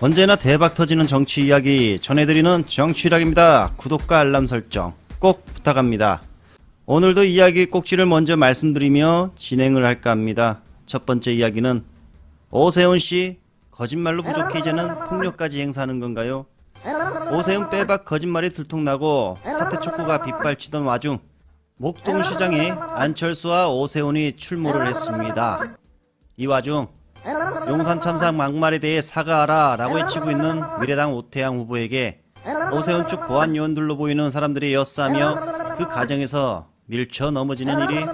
언제나 대박 터지는 정치 이야기 전해드리는 정치락입니다. 구독과 알람 설정 꼭 부탁합니다. 오늘도 이야기 꼭지를 먼저 말씀드리며 진행을 할까 합니다. 첫 번째 이야기는 오세훈씨 거짓말로 부족해 이제는 폭력까지 행사하는 건가요? 오세훈 빼박 거짓말이 들통나고 사퇴 촉구가 빗발치던 와중 목동시장에 안철수와 오세훈이 출몰을 했습니다. 이 와중 용산 참사 막말에 대해 사과하라 라고 외치고 있는 미래당 오태양 후보에게 오세훈 측 보안 요원들로 보이는 사람들이 엿싸며 그 과정에서 밀쳐 넘어지는 일이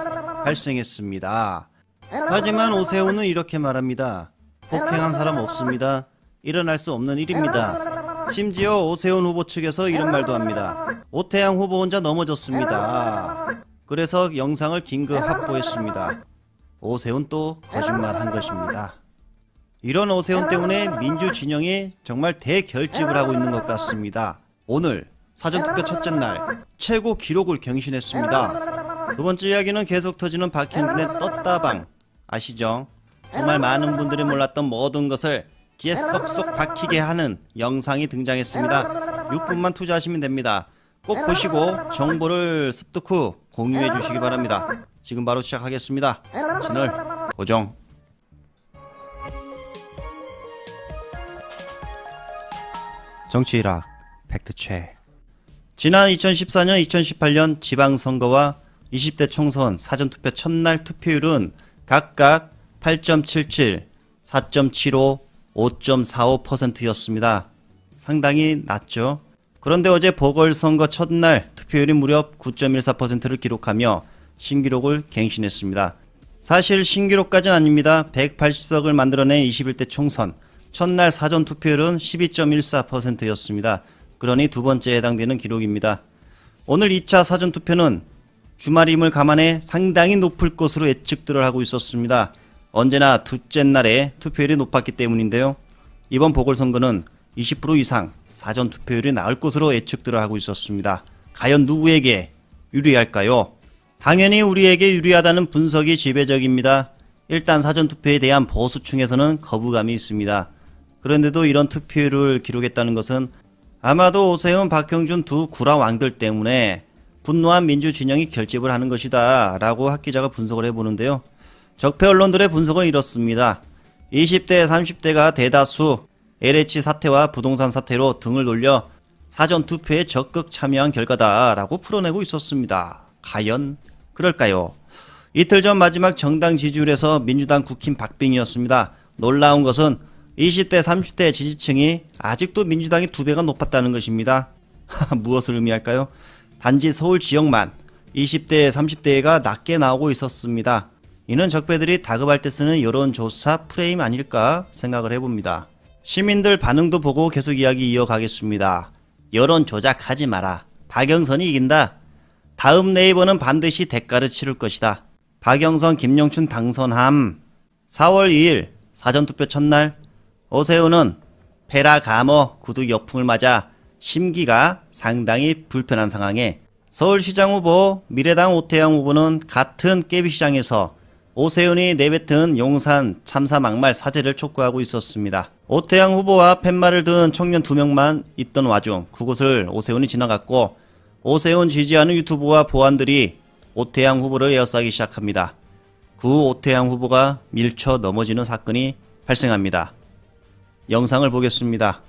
발생했습니다. 하지만 오세훈은 이렇게 말합니다. 폭행한 사람 없습니다. 일어날 수 없는 일입니다. 심지어 오세훈 후보 측에서 이런 말도 합니다. 오태양 후보 혼자 넘어졌습니다. 그래서 영상을 긴급 확보했습니다. 오세훈 또 거짓말한 것입니다. 이런 오세훈 때문에 민주진영이 정말 대결집을 하고 있는 것 같습니다. 오늘 사전투표 첫째 날 최고 기록을 경신했습니다. 두 번째 이야기는 계속 터지는 박형준의 떴다방 아시죠? 정말 많은 분들이 몰랐던 모든 것을 귀에 쏙쏙 박히게 하는 영상이 등장했습니다. 6분만 투자하시면 됩니다. 꼭 보시고 정보를 습득 후 공유해 주시기 바랍니다. 지금 바로 시작하겠습니다. 채널 고정. 정치일학 팩트체크. 지난 2014년 2018년 지방선거와 20대 총선 사전투표 첫날 투표율은 각각 8.77, 4.75, 5.45%였습니다. 상당히 낮죠. 그런데 어제 보궐선거 첫날 투표율이 무려 9.14%를 기록하며 신기록을 갱신했습니다. 사실 신기록까지는 아닙니다. 180석을 만들어낸 21대 총선 첫날 사전투표율은 12.14%였습니다. 그러니 두 번째에 해당되는 기록입니다. 오늘 2차 사전투표는 주말임을 감안해 상당히 높을 것으로 예측들을 하고 있었습니다. 언제나 둘째 날에 투표율이 높았기 때문인데요. 이번 보궐선거는 20% 이상 사전투표율이 나올 것으로 예측들을 하고 있었습니다. 과연 누구에게 유리할까요? 당연히 우리에게 유리하다는 분석이 지배적입니다. 일단 사전투표에 대한 보수층에서는 거부감이 있습니다. 그런데도 이런 투표율을 기록했다는 것은 아마도 오세훈, 박형준 두 구라왕들 때문에 분노한 민주진영이 결집을 하는 것이다 라고 학 기자가 분석을 해보는데요. 적폐 언론들의 분석은 이렇습니다. 20대, 30대가 대다수 LH 사태와 부동산 사태로 등을 돌려 사전투표에 적극 참여한 결과다 라고 풀어내고 있었습니다. 과연 그럴까요? 이틀 전 마지막 정당 지지율에서 민주당 국힘 박빙이었습니다. 놀라운 것은 20대, 30대 지지층이 아직도 민주당이 2배가 높았다는 것입니다. 무엇을 의미할까요? 단지 서울 지역만 20대, 30대가 낮게 나오고 있었습니다. 이는 적폐들이 다급할 때 쓰는 여론조사 프레임 아닐까 생각을 해봅니다. 시민들 반응도 보고 계속 이야기 이어가겠습니다. 여론 조작하지 마라. 박영선이 이긴다. 다음 네이버는 반드시 대가를 치를 것이다. 박영선, 김영춘 당선함. 4월 2일 사전투표 첫날 오세훈은 페라 감어 구두 역풍을 맞아 심기가 상당히 불편한 상황에 서울시장 후보 미래당 오태양 후보는 같은 깨비시장에서 오세훈이 내뱉은 용산 참사 막말 사죄를 촉구하고 있었습니다. 오태양 후보와 팻말을 든 청년 2명만 있던 와중 그곳을 오세훈이 지나갔고 오세훈 지지하는 유튜브와 보안들이 오태양 후보를 에워싸기 시작합니다. 구 오태양 후보가 밀쳐 넘어지는 사건이 발생합니다. 영상을 보겠습니다.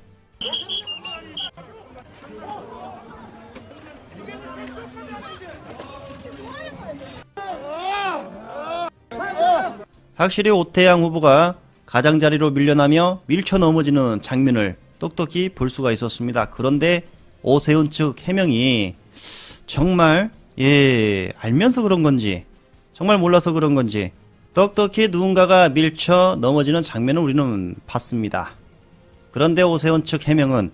확실히 오태양 후보가 가장자리로 밀려나며 밀쳐 넘어지는 장면을 똑똑히 볼 수가 있었습니다. 그런데 오세훈 측 해명이 정말 알면서 그런 건지 정말 몰라서 그런 건지 똑똑히 누군가가 밀쳐 넘어지는 장면을 우리는 봤습니다. 그런데 오세훈 측 해명은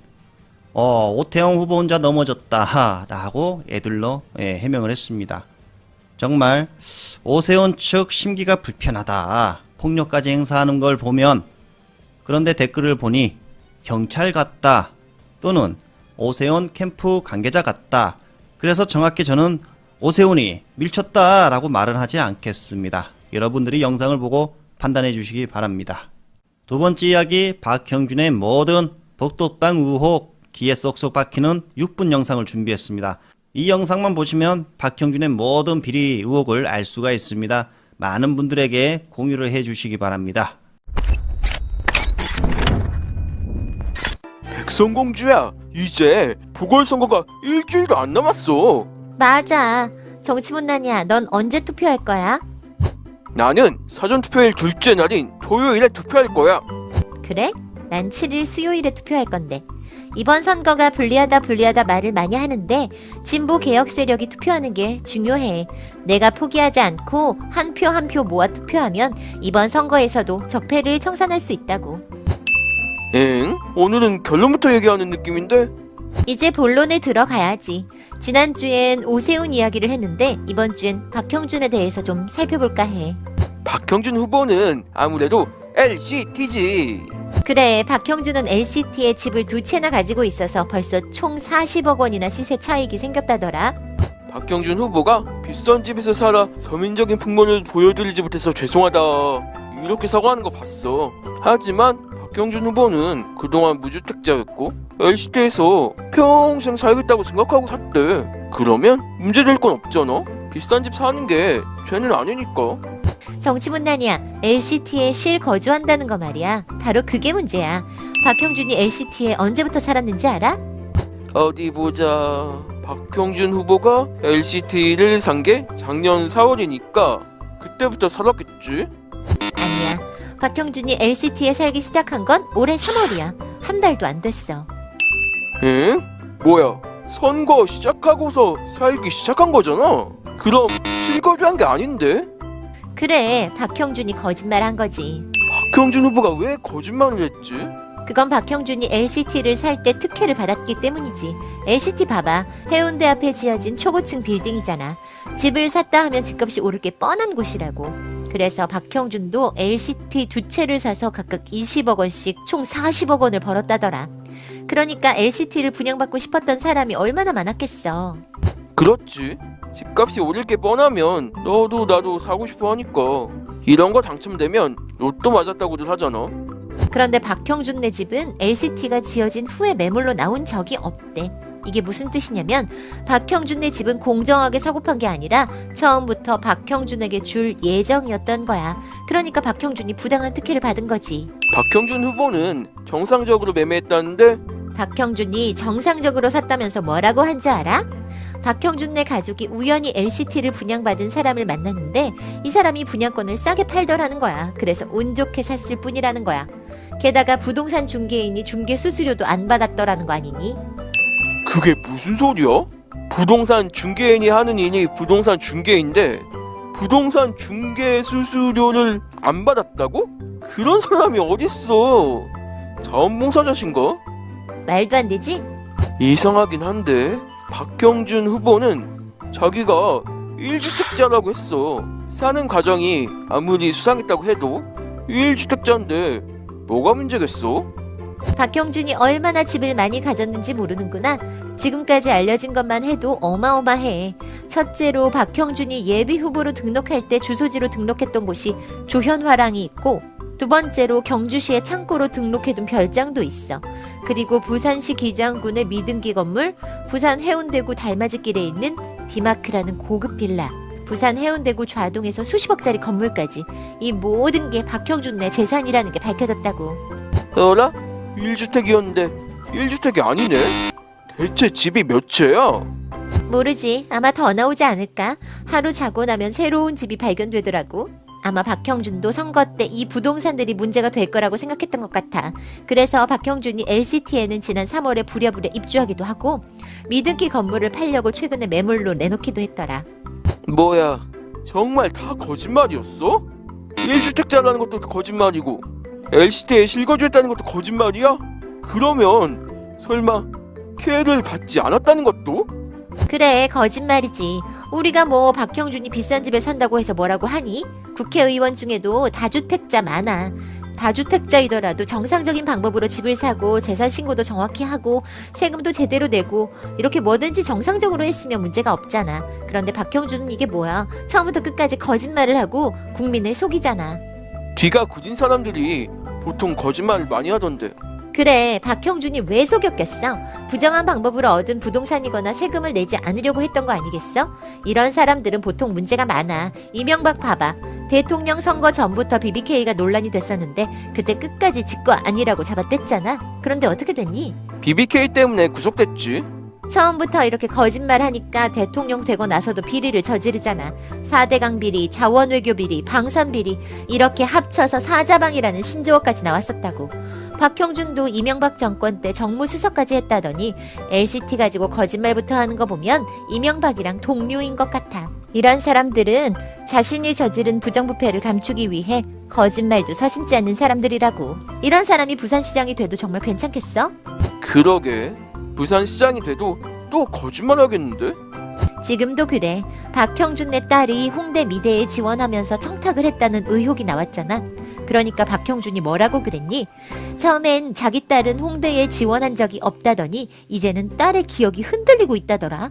오태양 후보 혼자 넘어졌다 라고 애들러 해명을 했습니다. 정말 오세훈 측 심기가 불편하다. 폭력까지 행사하는 걸 보면 그런데 댓글을 보니 경찰 같다 또는 오세훈 캠프 관계자 같다. 그래서 정확히 저는 오세훈이 밀쳤다 라고 말은 하지 않겠습니다. 여러분들이 영상을 보고 판단해 주시기 바랍니다. 두 번째 이야기, 박형준의 모든 복도방 의혹 귀에 쏙쏙 박히는 6분 영상을 준비했습니다. 이 영상만 보시면 박형준의 모든 비리 의혹을 알 수가 있습니다. 많은 분들에게 공유를 해주시기 바랍니다. 백성공주야, 이제 보궐선거가 일주일도 안 남았어. 맞아. 정치문난이야. 넌 언제 투표할 거야? 나는 사전투표일 둘째 날인 토요일에 투표할 거야. 그래? 난 7일 수요일에 투표할 건데. 이번 선거가 불리하다 말을 많이 하는데 진보 개혁 세력이 투표하는 게 중요해. 내가 포기하지 않고 한 표 한 표 모아 투표하면 이번 선거에서도 적폐를 청산할 수 있다고. 엥? 오늘은 결론부터 얘기하는 느낌인데? 이제 본론에 들어가야지. 지난주엔 오세훈 이야기를 했는데 이번 주엔 박형준에 대해서 좀 살펴볼까 해. 박형준 후보는 아무래도 LCT지. 그래, 박형준은 LCT에 집을 2채나 가지고 있어서 벌써 총 40억 원이나 시세 차익이 생겼다더라. 박형준 후보가 비싼 집에서 살아 서민적인 풍문을 보여드리지 못해서 죄송하다 이렇게 사과하는 거 봤어. 하지만 박형준 후보는 그동안 무주택자였고 LCT에서 평생 살겠다고 생각하고 샀대. 그러면 문제될 건 없잖아. 비싼 집 사는 게 죄는 아니니까. 정치문난이야. LCT에 실거주한다는 거 말이야. 바로 그게 문제야. 박형준이 LCT에 언제부터 살았는지 알아? 어디 보자. 박형준 후보가 LCT를 산 게 작년 4월이니까 그때부터 살았겠지? 아니야. 박형준이 LCT에 살기 시작한 건 올해 3월이야. 한 달도 안 됐어. 응? 뭐야? 선거 시작하고서 살기 시작한 거잖아? 그럼 실거주한 게 아닌데? 그래, 박형준이 거짓말한 거지. 박형준 후보가 왜 거짓말을 했지? 그건 박형준이 LCT를 살 때 특혜를 받았기 때문이지. LCT 봐봐. 해운대 앞에 지어진 초고층 빌딩이잖아. 집을 샀다 하면 집값이 오를 게 뻔한 곳이라고. 그래서 박형준도 LCT 2채를 사서 각각 20억 원씩 총 40억 원을 벌었다더라. 그러니까 LCT를 분양받고 싶었던 사람이 얼마나 많았겠어. 그렇지. 집값이 오를 게 뻔하면 너도 나도 사고 싶어 하니까. 이런 거 당첨되면 로또 맞았다고들 하잖아. 그런데 박형준네 집은 LCT가 지어진 후에 매물로 나온 적이 없대. 이게 무슨 뜻이냐면 박형준네 집은 공정하게 사고 판 게 아니라 처음부터 박형준에게 줄 예정이었던 거야. 그러니까 박형준이 부당한 특혜를 받은 거지. 박형준 후보는 정상적으로 매매했다는데? 박형준이 정상적으로 샀다면서 뭐라고 한 줄 알아? 박형준네 가족이 우연히 LCT를 분양받은 사람을 만났는데 이 사람이 분양권을 싸게 팔더라는 거야. 그래서 운 좋게 샀을 뿐이라는 거야. 게다가 부동산 중개인이 중개 수수료도 안 받았더라는 거 아니니? 그게 무슨 소리야? 부동산 중개인이 하는 일이 부동산 중개인데 부동산 중개 수수료를 안 받았다고? 그런 사람이 어딨어? 자원봉사자신가? 말도 안 되지? 이상하긴 한데 박형준 후보는 자기가 1주택자라고 했어. 사는 과정이 아무리 수상했다고 해도 1주택자인데 뭐가 문제겠어? 박형준이 얼마나 집을 많이 가졌는지 모르는구나. 지금까지 알려진 것만 해도 어마어마해. 첫째로 박형준이 예비 후보로 등록할 때 주소지로 등록했던 곳이 조현화랑이 있고, 두 번째로 경주시의 창고로 등록해둔 별장도 있어. 그리고 부산시 기장군의 미등기 건물, 부산 해운대구 달맞이길에 있는 디마크라는 고급 빌라, 부산 해운대구 좌동에서 수십억짜리 건물까지 이 모든 게 박형준네 재산이라는 게 밝혀졌다고. 어라? 1주택이었는데 1주택이 아니네? 대체 집이 몇 채야? 모르지. 아마 더 나오지 않을까? 하루 자고 나면 새로운 집이 발견되더라고. 아마 박형준도 선거 때 이 부동산들이 문제가 될 거라고 생각했던 것 같아. 그래서 박형준이 LCT에는 지난 3월에 부랴부랴 입주하기도 하고 미등기 건물을 팔려고 최근에 매물로 내놓기도 했더라. 뭐야, 정말 다 거짓말이었어? 1주택자라는 것도 거짓말이고 LCT에 실거주했다는 것도 거짓말이야? 그러면 설마 피해를 받지 않았다는 것도? 그래, 거짓말이지. 우리가 뭐 박형준이 비싼 집에 산다고 해서 뭐라고 하니? 국회의원 중에도 다주택자 많아. 다주택자이더라도 정상적인 방법으로 집을 사고 재산 신고도 정확히 하고 세금도 제대로 내고 이렇게 뭐든지 정상적으로 했으면 문제가 없잖아. 그런데 박형준은 이게 뭐야? 처음부터 끝까지 거짓말을 하고 국민을 속이잖아. 뒤가 굳은 사람들이 보통 거짓말을 많이 하던데. 그래, 박형준이 왜 속였겠어? 부정한 방법으로 얻은 부동산이거나 세금을 내지 않으려고 했던 거 아니겠어? 이런 사람들은 보통 문제가 많아. 이명박 봐봐. 대통령 선거 전부터 BBK가 논란이 됐었는데 그때 끝까지 직거 아니라고 잡아댔잖아. 그런데 어떻게 됐니? BBK 때문에 구속됐지. 처음부터 이렇게 거짓말 하니까 대통령 되고 나서도 비리를 저지르잖아. 4대강 비리, 자원외교 비리, 방산 비리 이렇게 합쳐서 사자방이라는 신조어까지 나왔었다고. 박형준도 이명박 정권 때 정무수석까지 했다더니 LCT 가지고 거짓말부터 하는 거 보면 이명박이랑 동료인 것 같아. 이런 사람들은 자신이 저지른 부정부패를 감추기 위해 거짓말도 서슴지 않는 사람들이라고. 이런 사람이 부산시장이 돼도 정말 괜찮겠어? 그러게. 부산시장이 돼도 또 거짓말 하겠는데? 지금도 그래. 박형준네 딸이 홍대 미대에 지원하면서 청탁을 했다는 의혹이 나왔잖아. 그러니까 박형준이 뭐라고 그랬니? 처음엔 자기 딸은 홍대에 지원한 적이 없다더니 이제는 딸의 기억이 흔들리고 있다더라.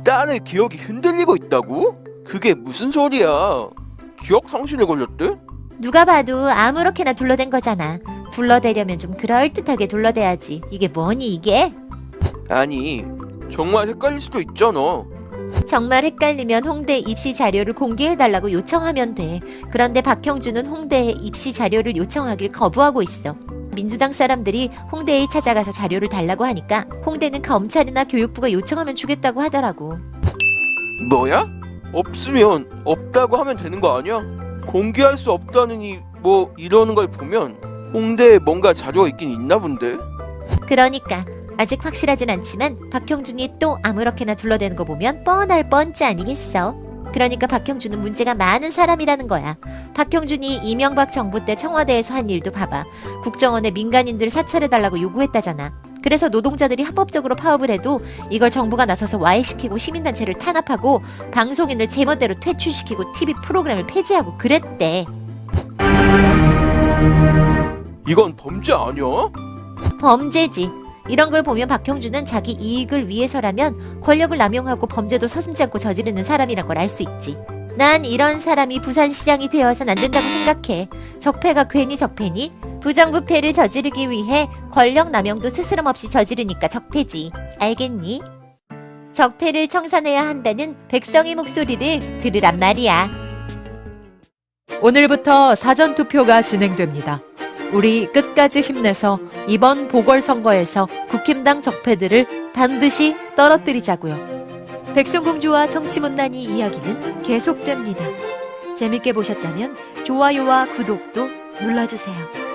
딸의 기억이 흔들리고 있다고? 그게 무슨 소리야? 기억 상실에 걸렸대? 누가 봐도 아무렇게나 둘러댄 거잖아. 둘러대려면 좀 그럴듯하게 둘러대야지. 이게 뭐니 이게? 아니, 정말 헷갈릴 수도 있잖아. 정말 헷갈리면 홍대 입시 자료를 공개해달라고 요청하면 돼. 그런데 박형준은 홍대에 입시 자료를 요청하길 거부하고 있어. 민주당 사람들이 홍대에 찾아가서 자료를 달라고 하니까 홍대는 검찰이나 교육부가 요청하면 주겠다고 하더라고. 뭐야? 없으면 없다고 하면 되는 거 아니야? 공개할 수 없다느니 뭐 이러는 걸 보면 홍대에 뭔가 자료가 있긴 있나 본데? 그러니까 아직 확실하진 않지만 박형준이 또 아무렇게나 둘러대는 거 보면 뻔할 뻔치 아니겠어. 그러니까 박형준은 문제가 많은 사람이라는 거야. 박형준이 이명박 정부 때 청와대에서 한 일도 봐봐. 국정원에 민간인들 사찰해달라고 요구했다잖아. 그래서 노동자들이 합법적으로 파업을 해도 이걸 정부가 나서서 와해시키고 시민단체를 탄압하고 방송인을 제멋대로 퇴출시키고 TV 프로그램을 폐지하고 그랬대. 이건 범죄 아니야? 범죄지. 이런 걸 보면 박형준은 자기 이익을 위해서라면 권력을 남용하고 범죄도 서슴지 않고 저지르는 사람이란 걸 알 수 있지. 난 이런 사람이 부산시장이 되어서는 안 된다고 생각해. 적폐가 괜히 적폐니? 부정부패를 저지르기 위해 권력 남용도 스스럼 없이 저지르니까 적폐지. 알겠니? 적폐를 청산해야 한다는 백성의 목소리를 들으란 말이야. 오늘부터 사전투표가 진행됩니다. 우리 끝까지 힘내서 이번 보궐선거에서 국힘당 적폐들을 반드시 떨어뜨리자고요. 백성공주와 정치문난이 이야기는 계속됩니다. 재밌게 보셨다면 좋아요와 구독도 눌러주세요.